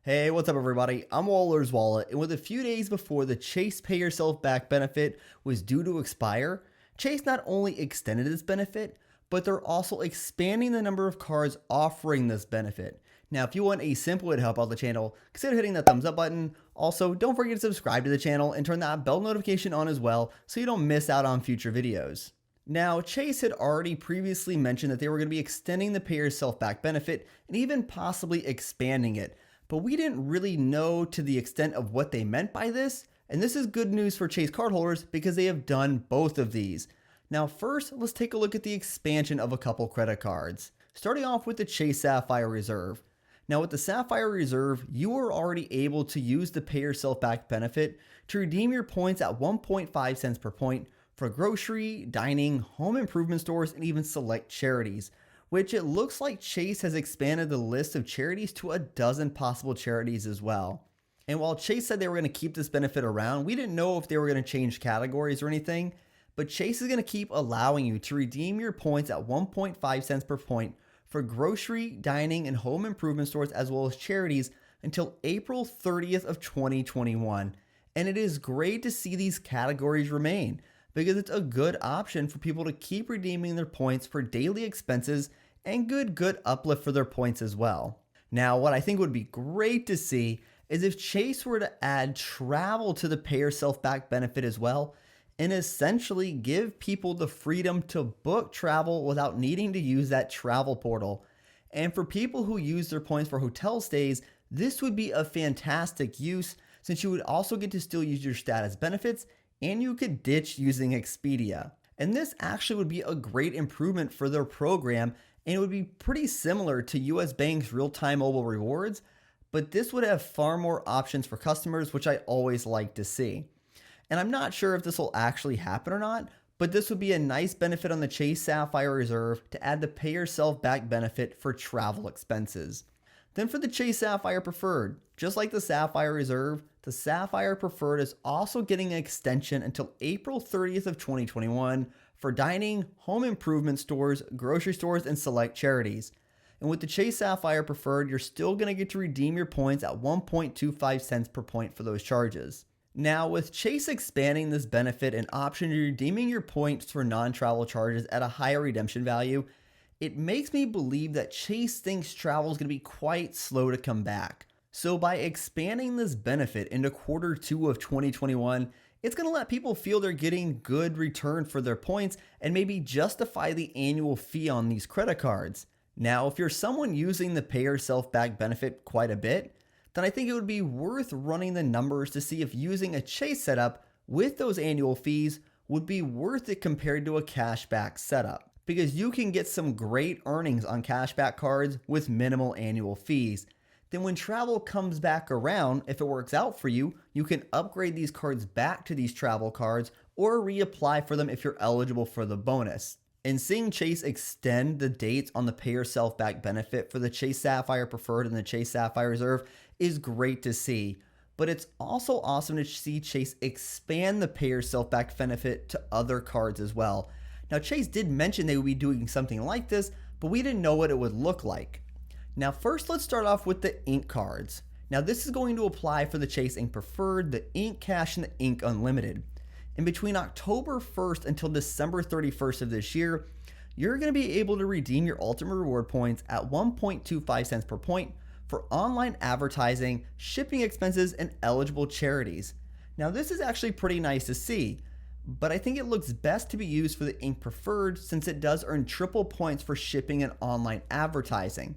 Hey, what's up, everybody? I'm Waller's Wallet, and with a few days before the Chase Pay Yourself Back benefit was due to expire, Chase not only extended this benefit, but they're also expanding the number of cards offering this benefit. Now, if you want a simple way to help out the channel, consider hitting that thumbs up button. Also, don't forget to subscribe to the channel and turn that bell notification on as well so you don't miss out on future videos. Now, Chase had already previously mentioned that they were going to be extending the Pay Yourself Back benefit and even possibly expanding it. But we didn't really know to the extent of what they meant by this, and this is good news for Chase cardholders because they have done both of these. Now first, let's take a look at the expansion of a couple credit cards. Starting off with the Chase Sapphire Reserve. Now with the Sapphire Reserve, you are already able to use the Pay Yourself Back benefit to redeem your points at 1.5 cents per point for grocery, dining, home improvement stores, and even select charities, which it looks like Chase has expanded the list of charities to a dozen possible charities as well. And while Chase said they were going to keep this benefit around, we didn't know if they were going to change categories or anything, but Chase is going to keep allowing you to redeem your points at 1.5 cents per point for grocery, dining, and home improvement stores as well as charities until April 30th of 2021. And it is great to see these categories remain, because it's a good option for people to keep redeeming their points for daily expenses and good uplift for their points as well. Now, what I think would be great to see is if Chase were to add travel to the Pay Yourself Back benefit as well, and essentially give people the freedom to book travel without needing to use that travel portal. And for people who use their points for hotel stays, this would be a fantastic use since you would also get to still use your status benefits and you could ditch using Expedia. And this actually would be a great improvement for their program, and it would be pretty similar to US Bank's real-time mobile rewards, but this would have far more options for customers, which I always like to see. And I'm not sure if this will actually happen or not, but this would be a nice benefit on the Chase Sapphire Reserve to add the Pay Yourself Back benefit for travel expenses. Then for the Chase Sapphire Preferred, just like the Sapphire Reserve, the Sapphire Preferred is also getting an extension until April 30th of 2021 for dining, home improvement stores, grocery stores, and select charities. And with the Chase Sapphire Preferred, you're still going to get to redeem your points at 1.25 cents per point for those charges. Now, with Chase expanding this benefit and option to redeeming your points for non-travel charges at a higher redemption value, it makes me believe that Chase thinks travel is going to be quite slow to come back. So by expanding this benefit into Q2 of 2021, it's going to let people feel they're getting good return for their points and maybe justify the annual fee on these credit cards. Now, if you're someone using the Pay Yourself Back benefit quite a bit, then I think it would be worth running the numbers to see if using a Chase setup with those annual fees would be worth it compared to a cashback setup, because you can get some great earnings on cashback cards with minimal annual fees. Then when travel comes back around, if it works out for you, you can upgrade these cards back to these travel cards or reapply for them if you're eligible for the bonus. And seeing Chase extend the dates on the Pay Yourself Back benefit for the Chase Sapphire Preferred and the Chase Sapphire Reserve is great to see. But it's also awesome to see Chase expand the Pay Yourself Back benefit to other cards as well. Now, Chase did mention they would be doing something like this, but we didn't know what it would look like. Now, first, let's start off with the Ink cards. Now, this is going to apply for the Chase Ink Preferred, the Ink Cash, and the Ink Unlimited. And between October 1st until December 31st of this year, you're going to be able to redeem your Ultimate Reward points at 1.25 cents per point for online advertising, shipping expenses, and eligible charities. Now, this is actually pretty nice to see, but I think it looks best to be used for the Ink Preferred since it does earn triple points for shipping and online advertising.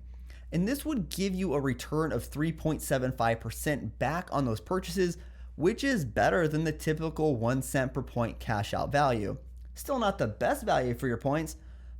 And this would give you a return of 3.75% back on those purchases, which is better than the typical 1 cent per point cash out value. Still not the best value for your points,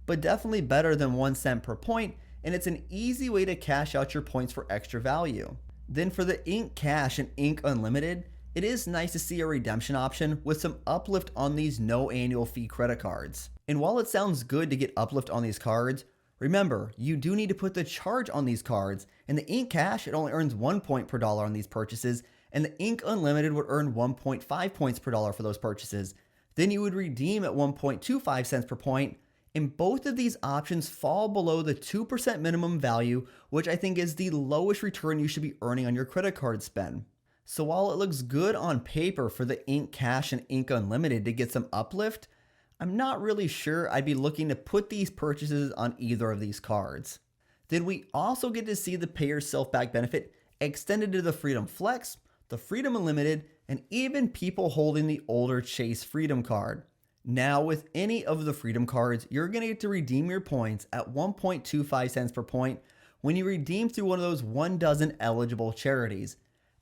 but definitely better than 1 cent per point, and it's an easy way to cash out your points for extra value. Then for the Ink Cash and Ink Unlimited, it is nice to see a redemption option with some uplift on these no annual fee credit cards. And while it sounds good to get uplift on these cards, remember, you do need to put the charge on these cards, and the Ink Cash, it only earns 1 point per dollar on these purchases, and the Ink Unlimited would earn 1.5 points per dollar for those purchases. Then you would redeem at 1.25 cents per point, And both of these options fall below the 2% minimum value, which I think is the lowest return you should be earning on your credit card spend. So while it looks good on paper for the Ink Cash and Ink Unlimited to get some uplift, I'm not really sure I'd be looking to put these purchases on either of these cards. Then we also get to see the pay yourself back benefit extended to the Freedom Flex, the Freedom Unlimited, and even people holding the older Chase Freedom card. Now with any of the Freedom cards, you're going to get to redeem your points at 1.25 cents per point when you redeem through one of those 12 eligible charities.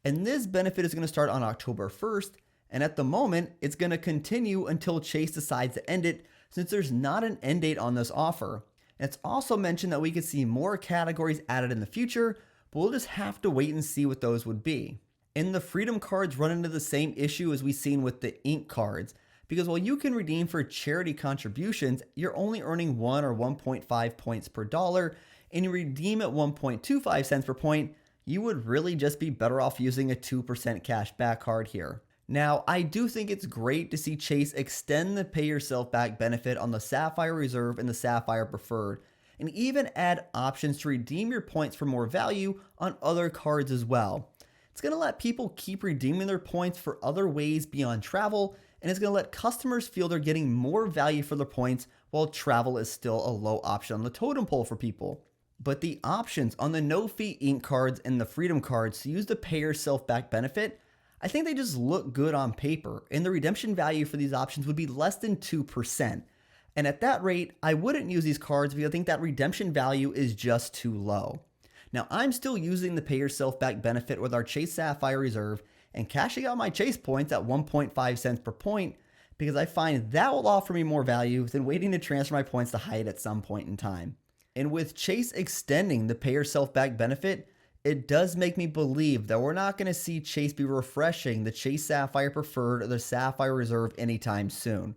And this benefit is going to start on October 1st, and at the moment, it's going to continue until Chase decides to end it, since there's not an end date on this offer. And it's also mentioned that we could see more categories added in the future, but we'll just have to wait and see what those would be. And the Freedom cards run into the same issue as we've seen with the Ink cards, because while you can redeem for charity contributions, you're only earning 1 or 1.5 points per dollar, and you redeem at 1.25 cents per point, you would really just be better off using a 2% cash back card here. Now, I do think it's great to see Chase extend the pay yourself back benefit on the Sapphire Reserve and the Sapphire Preferred, and even add options to redeem your points for more value on other cards as well. It's going to let people keep redeeming their points for other ways beyond travel, and it's going to let customers feel they're getting more value for their points while travel is still a low option on the totem pole for people. But the options on the no-fee Ink cards and the Freedom cards to use the pay yourself back benefit, I think they just look good on paper, and the redemption value for these options would be less than 2%. And at that rate, I wouldn't use these cards because I think that redemption value is just too low. Now, I'm still using the pay yourself back benefit with our Chase Sapphire Reserve and cashing out my Chase points at 1.5 cents per point because I find that will offer me more value than waiting to transfer my points to Hyatt at some point in time. And with Chase extending the pay yourself back benefit, it does make me believe that we're not going to see Chase be refreshing the Chase Sapphire Preferred or the Sapphire Reserve anytime soon,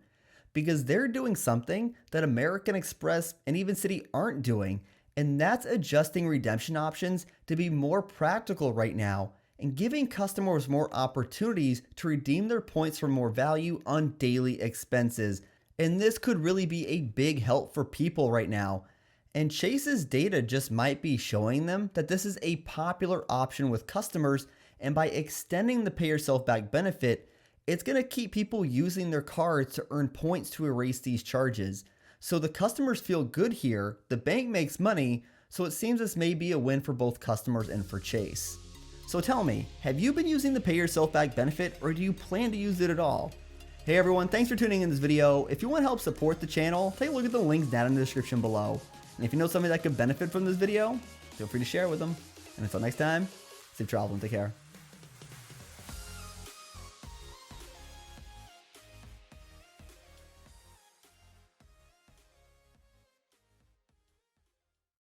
because they're doing something that American Express and even Citi aren't doing, and that's adjusting redemption options to be more practical right now and giving customers more opportunities to redeem their points for more value on daily expenses. And this could really be a big help for people right now. And Chase's data just might be showing them that this is a popular option with customers, and by extending the pay yourself back benefit, it's going to keep people using their cards to earn points to erase these charges. So the customers feel good here, the bank makes money, so it seems this may be a win for both customers and for Chase. So tell me, have you been using the pay yourself back benefit, or do you plan to use it at all? Hey everyone, thanks for tuning in this video. If you want to help support the channel, take a look at the links down in the description below. And if you know somebody that could benefit from this video, feel free to share it with them. And until next time, safe travel and take care.